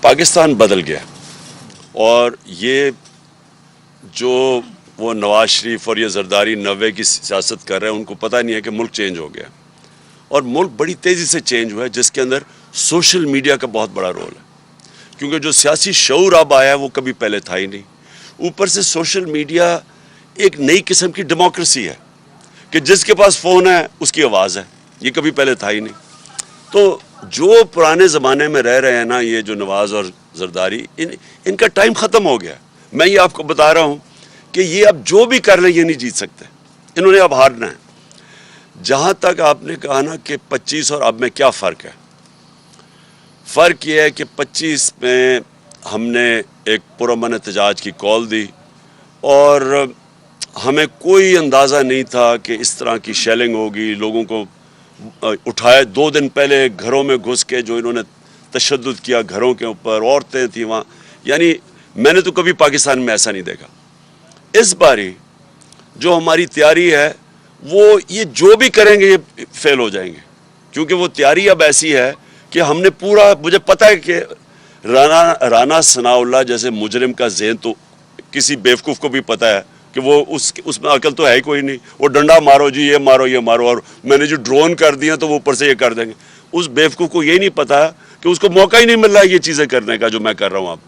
पाकिस्तान बदल गया और ये जो वो नवाज शरीफ और ये जरदारी 90 की सियासत कर रहे हैं उनको पता नहीं है कि मुल्क चेंज हो गया और मुल्क बड़ी तेज़ी से चेंज हुआ है, जिसके अंदर सोशल मीडिया का बहुत बड़ा रोल है, क्योंकि जो सियासी शऊर अब आया है वो कभी पहले था ही नहीं। ऊपर से सोशल मीडिया एक नई किस्म की डेमोक्रेसी है कि जिसके पास फ़ोन है उसकी आवाज़ है, ये कभी पहले था ही नहीं। तो जो पुराने ज़माने में रह रहे हैं ना, ये जो नवाज़ और जरदारी, इनका टाइम ख़त्म हो गया। मैं ये आपको बता रहा हूँ कि ये अब जो भी कर रहे हैं ये नहीं जीत सकते, इन्होंने अब हारना है। जहाँ तक आपने कहा ना कि 25 और अब में क्या फ़र्क है, फ़र्क ये है कि 25 में हमने एक पुरअमन एहतजाज की कॉल दी और हमें कोई अंदाज़ा नहीं था कि इस तरह की शेलिंग होगी, लोगों को उठाए 2 दिन पहले घरों में घुस के जो इन्होंने तशद्दुद किया घरों के ऊपर, औरतें थी वहाँ, यानी मैंने तो कभी पाकिस्तान में ऐसा नहीं देखा। इस बारी जो हमारी तैयारी है वो ये जो भी करेंगे ये फेल हो जाएंगे, क्योंकि वो तैयारी अब ऐसी है कि हमने पूरा, मुझे पता है कि राना सनाउल्लाह जैसे मुजरिम का ज़हन तो किसी बेवकूफ़ को भी पता है कि वो उसमें अकल तो है ही कोई नहीं। वो डंडा मारो जी, ये मारो और मैंने जो ड्रोन कर दिया तो वो ऊपर से ये कर देंगे। उस बेवकूफ़ को ये नहीं पता कि उसको मौका ही नहीं मिल रहा है ये चीज़ें करने का जो मैं कर रहा हूँ अब।